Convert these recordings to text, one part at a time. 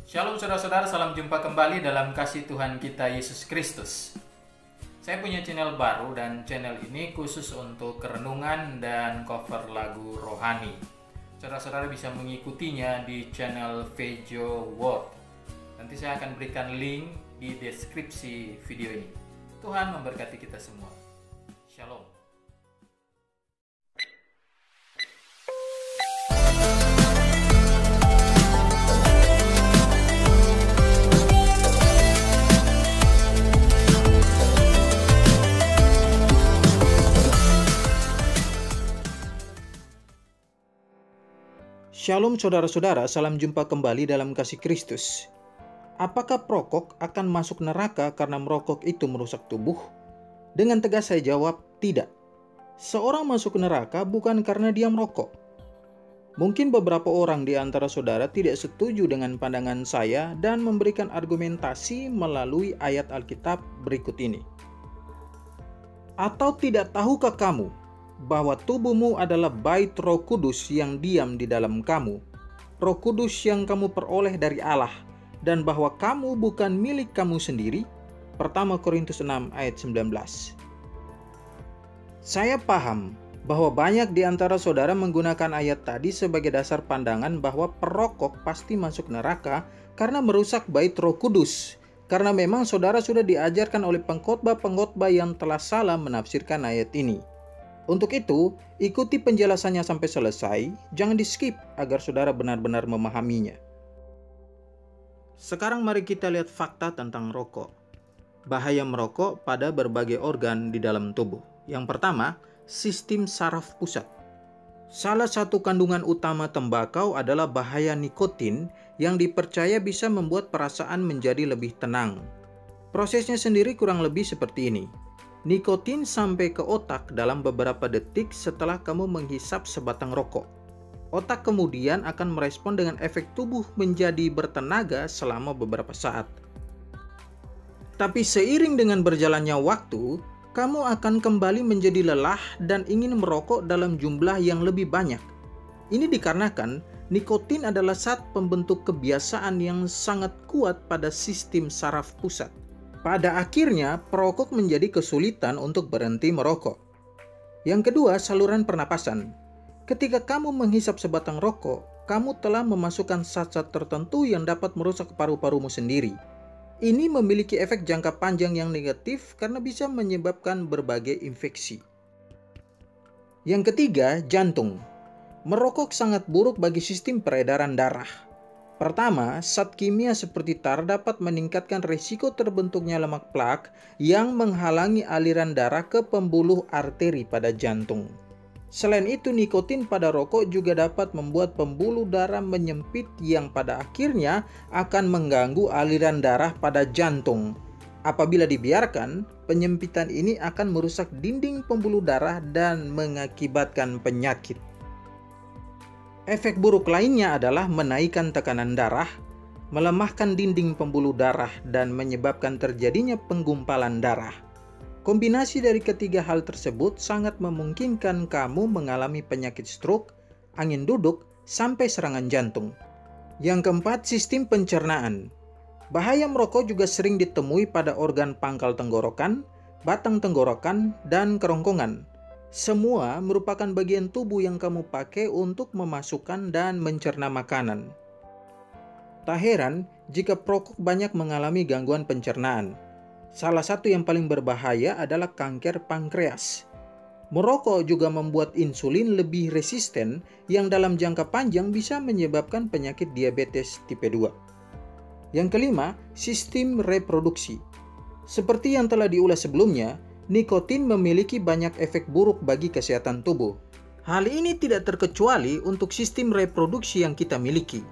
Shalom saudara-saudara, salam jumpa kembali dalam kasih Tuhan kita Yesus Kristus. Saya punya channel baru dan channel ini khusus untuk renungan dan cover lagu rohani. Saudara-saudara bisa mengikutinya di channel Vejo World. Nanti saya akan berikan link di deskripsi video ini. Tuhan memberkati kita semua. Shalom. Shalom saudara-saudara, salam jumpa kembali dalam kasih Kristus. Apakah perokok akan masuk neraka karena merokok itu merusak tubuh? Dengan tegas saya jawab, tidak. Seorang masuk neraka bukan karena dia merokok. Mungkin beberapa orang di antara saudara tidak setuju dengan pandangan saya dan memberikan argumentasi melalui ayat Alkitab berikut ini. Atau tidak tahukah kamu bahwa tubuhmu adalah bait Roh Kudus yang diam di dalam kamu, Roh Kudus yang kamu peroleh dari Allah, dan bahwa kamu bukan milik kamu sendiri? 1 Korintus 6 ayat 19. Saya paham bahwa banyak di antara saudara menggunakan ayat tadi sebagai dasar pandangan bahwa perokok pasti masuk neraka karena merusak bait Roh Kudus, karena memang saudara sudah diajarkan oleh pengkhotbah-pengkhotbah yang telah salah menafsirkan ayat ini. Untuk itu, ikuti penjelasannya sampai selesai, jangan di-skip agar saudara benar-benar memahaminya. Sekarang mari kita lihat fakta tentang rokok. Bahaya merokok pada berbagai organ di dalam tubuh. Yang pertama, sistem saraf pusat. Salah satu kandungan utama tembakau adalah bahaya nikotin yang dipercaya bisa membuat perasaan menjadi lebih tenang. Prosesnya sendiri kurang lebih seperti ini. Nikotin sampai ke otak dalam beberapa detik setelah kamu menghisap sebatang rokok. Otak kemudian akan merespon dengan efek tubuh menjadi bertenaga selama beberapa saat. Tapi seiring dengan berjalannya waktu, kamu akan kembali menjadi lelah dan ingin merokok dalam jumlah yang lebih banyak. Ini dikarenakan nikotin adalah zat pembentuk kebiasaan yang sangat kuat pada sistem saraf pusat. Pada akhirnya, perokok menjadi kesulitan untuk berhenti merokok. Yang kedua, saluran pernapasan. Ketika kamu menghisap sebatang rokok, kamu telah memasukkan zat-zat tertentu yang dapat merusak paru-parumu sendiri. Ini memiliki efek jangka panjang yang negatif karena bisa menyebabkan berbagai infeksi. Yang ketiga, jantung. Merokok sangat buruk bagi sistem peredaran darah. Pertama, zat kimia seperti tar dapat meningkatkan risiko terbentuknya lemak plak yang menghalangi aliran darah ke pembuluh arteri pada jantung. Selain itu, nikotin pada rokok juga dapat membuat pembuluh darah menyempit yang pada akhirnya akan mengganggu aliran darah pada jantung. Apabila dibiarkan, penyempitan ini akan merusak dinding pembuluh darah dan mengakibatkan penyakit. Efek buruk lainnya adalah menaikkan tekanan darah, melemahkan dinding pembuluh darah, dan menyebabkan terjadinya penggumpalan darah. Kombinasi dari ketiga hal tersebut sangat memungkinkan kamu mengalami penyakit stroke, angin duduk, sampai serangan jantung. Yang keempat, sistem pencernaan. Bahaya merokok juga sering ditemui pada organ pangkal tenggorokan, batang tenggorokan, dan kerongkongan. Semua merupakan bagian tubuh yang kamu pakai untuk memasukkan dan mencerna makanan. Tak heran jika perokok banyak mengalami gangguan pencernaan. Salah satu yang paling berbahaya adalah kanker pankreas. Merokok juga membuat insulin lebih resisten yang dalam jangka panjang bisa menyebabkan penyakit diabetes tipe 2. Yang kelima, sistem reproduksi. Seperti yang telah diulas sebelumnya, nikotin memiliki banyak efek buruk bagi kesehatan tubuh. Hal ini tidak terkecuali untuk sistem reproduksi yang kita miliki.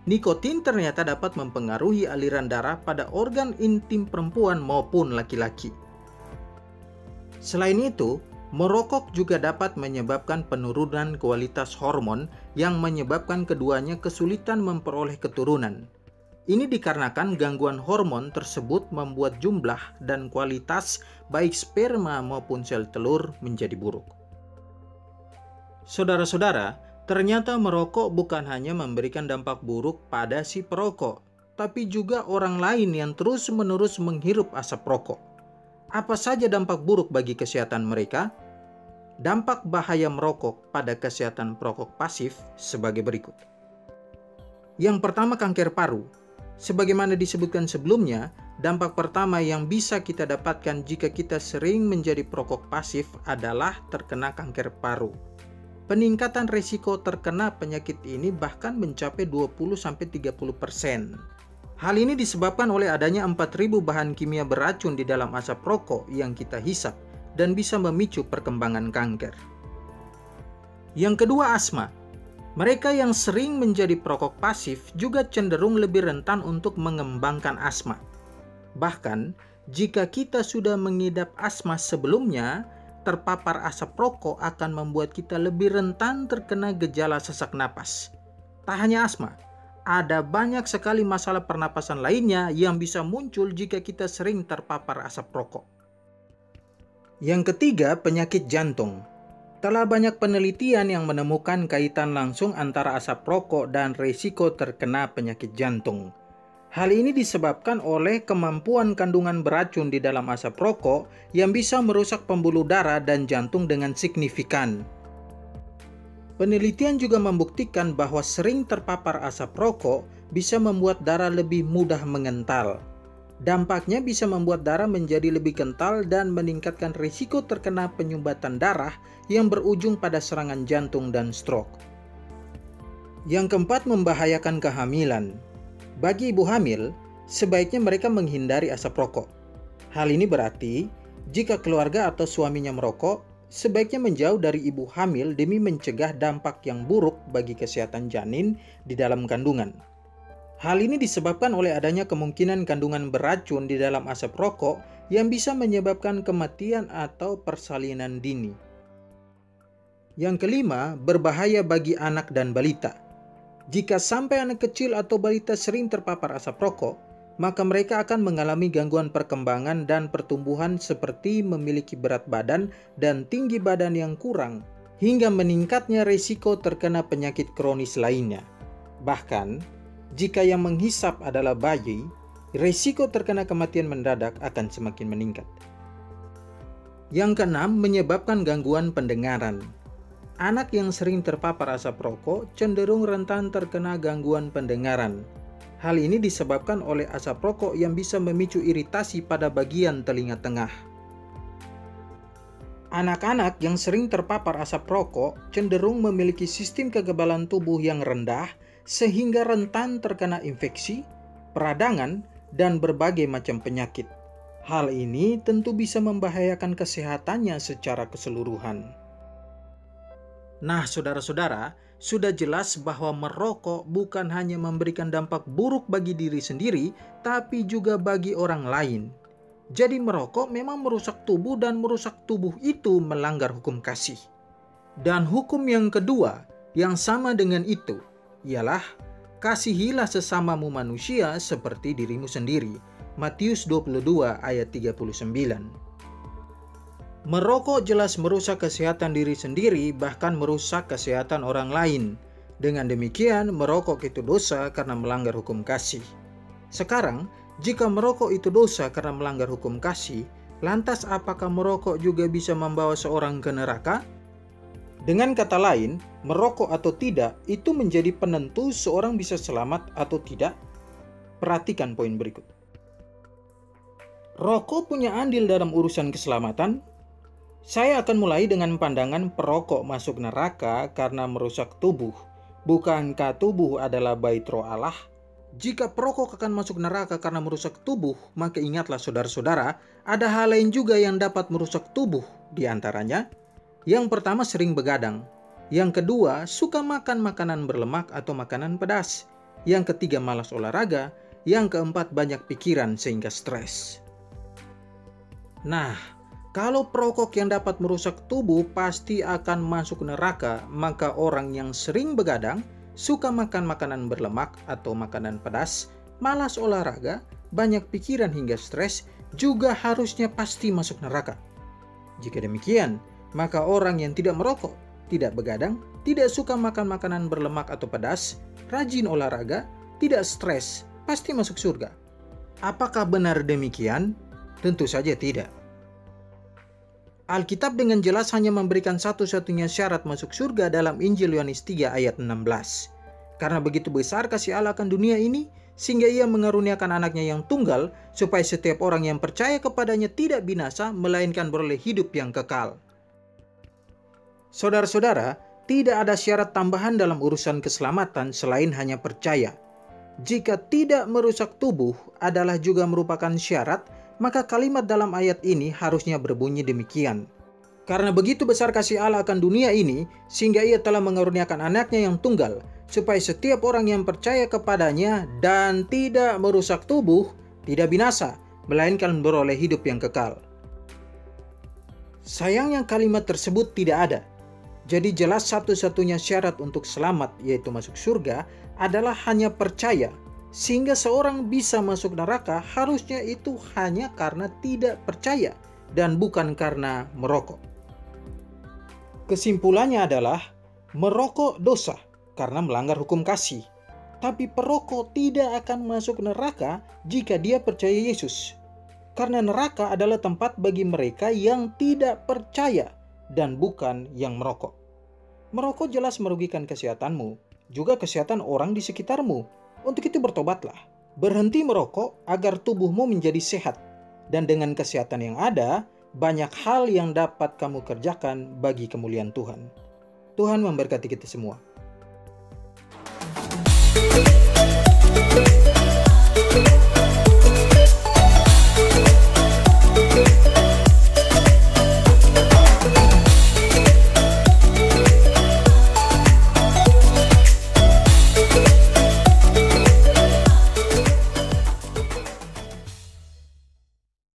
Nikotin ternyata dapat mempengaruhi aliran darah pada organ intim perempuan maupun laki-laki. Selain itu, merokok juga dapat menyebabkan penurunan kualitas hormon yang menyebabkan keduanya kesulitan memperoleh keturunan. Ini dikarenakan gangguan hormon tersebut membuat jumlah dan kualitas baik sperma maupun sel telur menjadi buruk. Saudara-saudara, ternyata merokok bukan hanya memberikan dampak buruk pada si perokok, tapi juga orang lain yang terus-menerus menghirup asap rokok. Apa saja dampak buruk bagi kesehatan mereka? Dampak bahaya merokok pada kesehatan perokok pasif sebagai berikut. Yang pertama, kanker paru. Sebagaimana disebutkan sebelumnya, dampak pertama yang bisa kita dapatkan jika kita sering menjadi perokok pasif adalah terkena kanker paru. Peningkatan risiko terkena penyakit ini bahkan mencapai 20-30%. Hal ini disebabkan oleh adanya 4.000 bahan kimia beracun di dalam asap rokok yang kita hisap dan bisa memicu perkembangan kanker. Yang kedua, asma. Mereka yang sering menjadi perokok pasif juga cenderung lebih rentan untuk mengembangkan asma. Bahkan, jika kita sudah mengidap asma sebelumnya, terpapar asap rokok akan membuat kita lebih rentan terkena gejala sesak napas. Tak hanya asma, ada banyak sekali masalah pernapasan lainnya yang bisa muncul jika kita sering terpapar asap rokok. Yang ketiga, penyakit jantung. Telah banyak penelitian yang menemukan kaitan langsung antara asap rokok dan risiko terkena penyakit jantung. Hal ini disebabkan oleh kemampuan kandungan beracun di dalam asap rokok yang bisa merusak pembuluh darah dan jantung dengan signifikan. Penelitian juga membuktikan bahwa sering terpapar asap rokok bisa membuat darah lebih mudah mengental. Dampaknya bisa membuat darah menjadi lebih kental dan meningkatkan risiko terkena penyumbatan darah yang berujung pada serangan jantung dan stroke. Yang keempat, membahayakan kehamilan. Bagi ibu hamil, sebaiknya mereka menghindari asap rokok. Hal ini berarti, jika keluarga atau suaminya merokok, sebaiknya menjauh dari ibu hamil demi mencegah dampak yang buruk bagi kesehatan janin di dalam kandungan. Hal ini disebabkan oleh adanya kemungkinan kandungan beracun di dalam asap rokok yang bisa menyebabkan kematian atau persalinan dini. Yang kelima, berbahaya bagi anak dan balita. Jika sampai anak kecil atau balita sering terpapar asap rokok, maka mereka akan mengalami gangguan perkembangan dan pertumbuhan seperti memiliki berat badan dan tinggi badan yang kurang, hingga meningkatnya risiko terkena penyakit kronis lainnya. Bahkan, jika yang menghisap adalah bayi, risiko terkena kematian mendadak akan semakin meningkat. Yang keenam, menyebabkan gangguan pendengaran. Anak yang sering terpapar asap rokok cenderung rentan terkena gangguan pendengaran. Hal ini disebabkan oleh asap rokok yang bisa memicu iritasi pada bagian telinga tengah. Anak-anak yang sering terpapar asap rokok cenderung memiliki sistem kekebalan tubuh yang rendah sehingga rentan terkena infeksi, peradangan, dan berbagai macam penyakit. Hal ini tentu bisa membahayakan kesehatannya secara keseluruhan. Nah, saudara-saudara, sudah jelas bahwa merokok bukan hanya memberikan dampak buruk bagi diri sendiri, tapi juga bagi orang lain. Jadi merokok memang merusak tubuh dan merusak tubuh itu melanggar hukum kasih. Dan hukum yang kedua yang sama dengan itu ialah kasihilah sesamamu manusia seperti dirimu sendiri. Matius 22 ayat 39. Merokok jelas merusak kesehatan diri sendiri, bahkan merusak kesehatan orang lain. Dengan demikian, merokok itu dosa karena melanggar hukum kasih. Sekarang, jika merokok itu dosa karena melanggar hukum kasih, lantas apakah merokok juga bisa membawa seorang ke neraka? Dengan kata lain, merokok atau tidak itu menjadi penentu seorang bisa selamat atau tidak. Perhatikan poin berikut. Rokok punya andil dalam urusan keselamatan. Saya akan mulai dengan pandangan perokok masuk neraka karena merusak tubuh. Bukankah tubuh adalah bait roh Allah? Jika perokok akan masuk neraka karena merusak tubuh, maka ingatlah saudara-saudara, ada hal lain juga yang dapat merusak tubuh. Di antaranya, yang pertama sering begadang. Yang kedua, suka makan makanan berlemak atau makanan pedas. Yang ketiga, malas olahraga. Yang keempat, banyak pikiran sehingga stres. Nah, kalau perokok yang dapat merusak tubuh pasti akan masuk neraka, maka orang yang sering begadang, suka makan makanan berlemak atau makanan pedas, malas olahraga, banyak pikiran hingga stres, juga harusnya pasti masuk neraka. Jika demikian, maka orang yang tidak merokok, tidak begadang, tidak suka makan makanan berlemak atau pedas, rajin olahraga, tidak stres, pasti masuk surga. Apakah benar demikian? Tentu saja tidak. Alkitab dengan jelas hanya memberikan satu-satunya syarat masuk surga dalam Injil Yohanes 3 ayat 16. Karena begitu besar kasih Allah akan dunia ini, sehingga ia mengaruniakan anaknya yang tunggal, supaya setiap orang yang percaya kepadanya tidak binasa, melainkan beroleh hidup yang kekal. Saudara-saudara, tidak ada syarat tambahan dalam urusan keselamatan selain hanya percaya. Jika tidak merusak tubuh adalah juga merupakan syarat, maka kalimat dalam ayat ini harusnya berbunyi demikian. Karena begitu besar kasih Allah akan dunia ini, sehingga ia telah mengaruniakan anaknya yang tunggal, supaya setiap orang yang percaya kepadanya dan tidak merusak tubuh, tidak binasa, melainkan beroleh hidup yang kekal. Sayangnya kalimat tersebut tidak ada. Jadi jelas satu-satunya syarat untuk selamat, yaitu masuk surga, adalah hanya percaya. Sehingga seorang bisa masuk neraka harusnya itu hanya karena tidak percaya dan bukan karena merokok. Kesimpulannya adalah merokok dosa karena melanggar hukum kasih. Tapi perokok tidak akan masuk neraka jika dia percaya Yesus. Karena neraka adalah tempat bagi mereka yang tidak percaya dan bukan yang merokok. Merokok jelas merugikan kesehatanmu, juga kesehatan orang di sekitarmu. Untuk itu bertobatlah, berhenti merokok agar tubuhmu menjadi sehat. Dan dengan kesehatan yang ada, banyak hal yang dapat kamu kerjakan bagi kemuliaan Tuhan. Tuhan memberkati kita semua.